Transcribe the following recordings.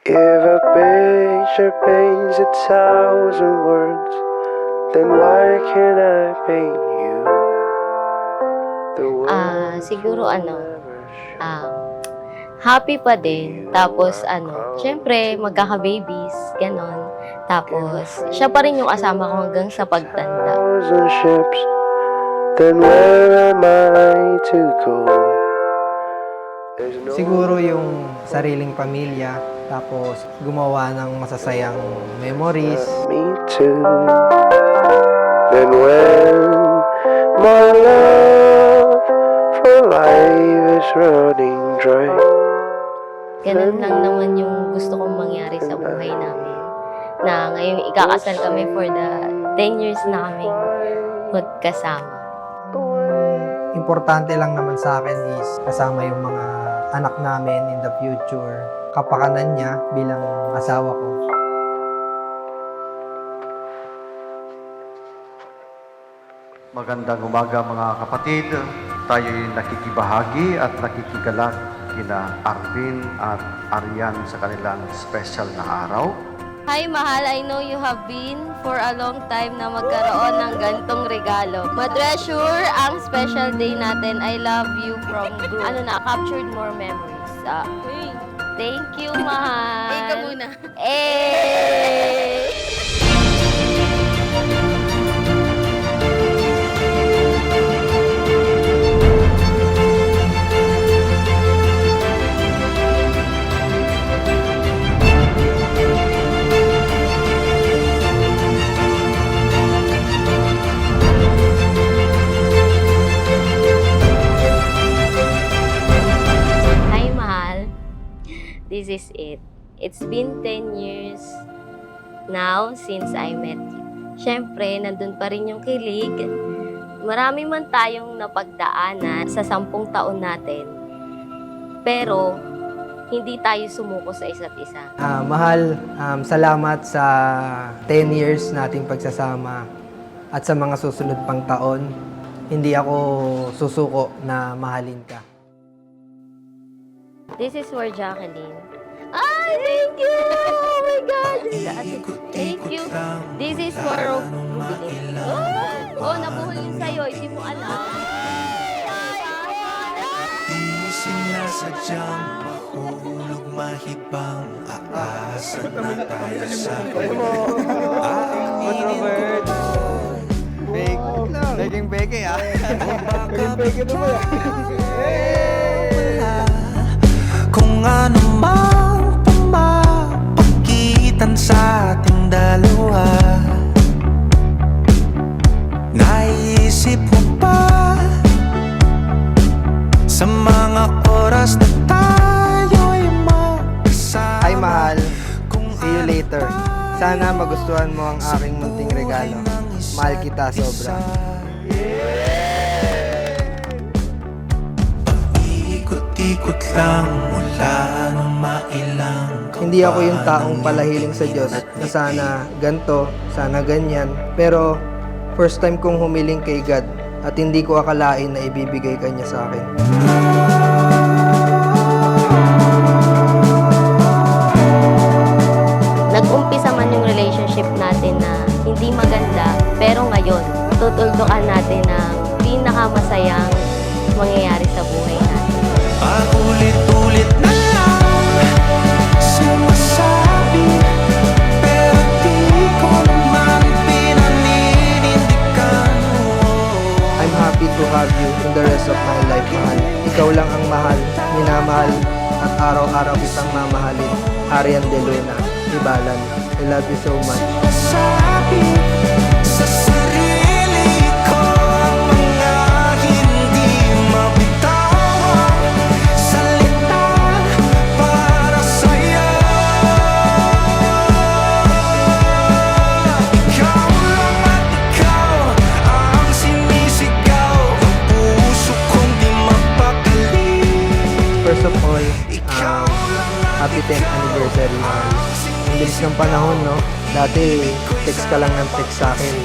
If a picture paints 1,000 words, then why can't I paint you? Siguro happy pa din. Tapos syempre magkaka-babies, ganon. Tapos siya pa rin yung kasama ko hanggang sa pagtanda. Thousand ships, then where am I to go? Siguro yung sariling pamilya, tapos gumawa ng masasayang memories. Me too. Then when my love for life is running dry. Ganun lang naman yung gusto kong mangyari sa buhay namin. Na ngayon ikakasal kami for the 10 years na kaming magkasama. Importante lang naman sa akin is kasama yung mga anak namin in the future. Kapakanan niya bilang asawa ko. Magandang umaga mga kapatid. Tayo'y nakikibahagi at nakikigalak kina Arvin at Arian sa kanilang special na araw. Hi mahal, I know you have been for a long time na magkaroon ng gantong regalo. Ma-treasure ang special day natin. I love you from group. Captured more memories. Thank you, mahal. Ika muna. Hi, mahal. This is it. It's been 10 years now since I met you. Siyempre, nandun pa rin yung kilig. Marami man tayong napagdaanan sa 10 taon natin. Pero, hindi tayo sumuko sa isa't isa. Mahal, salamat sa 10 years nating pagsasama at sa mga susunod pang taon. Hindi ako susuko na mahalin ka. This is for Jacqueline. Ay, thank you! Oh my God! Thank you. This is for Rubilin. Oh, nabuhol yun sa'yo. Hindi mo alam. Di sinasadyang pahulog mahibang aasa na tayo sa Robert! Beking ah! kung ano mang pumapagitan sa ating dalawa. Naisip mo pa sa mga oras na tayo'y magkasama? Hi mahal, see you later. Sana magustuhan mo ang aking munting regalo. Mahal kita sobra. Ikot-ikot lang mula nung mailang Hindi ako yung taong palahiling sa Diyos na sana ganto, sana ganyan. Pero first time kong humiling kay God at hindi ko akalain na ibibigay kanya sa akin. Nag-umpisa man yung relationship natin na hindi maganda, pero ngayon, tutuldukan natin ang pinakamasayang mangyayari sa buhay natin. Paulit-ulit na lang sumasabi, pero di ko naman pinaninindigan mo. I'm happy to have you in the rest of my life, mahal. Ikaw lang ang mahal, minamahal, at araw-araw kitang mamahalin. Arian De Luna, Ibalan. I love you so much. Sumasabi sa sarili ko ang mga hindi mabitawang salita para sa'yo. Ikaw lang at ikaw ang sinisigaw ng puso kong di mapakali. First of all, happy 10th anniversary, mahal. Ang bilis ng panahon, no? Dati, text ka lang ng text sa akin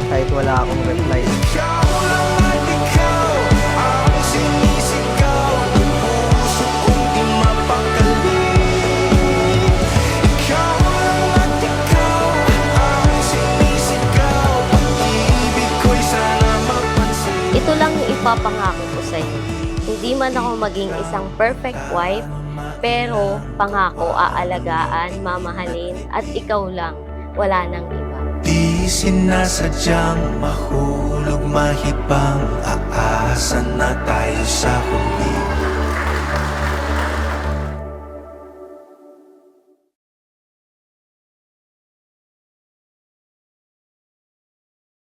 kahit wala akong reply. Ikaw lang at ikaw ang sinisigaw ng puso kong di mapakali. ipapangako ko sa iyo. Hindi man ako maging isang perfect wife, pero pangako aalagaan, mamahalin, at ikaw lang, wala nang iba. Di sinasadyang mahulog mahibang, aasa na tayo sa huli.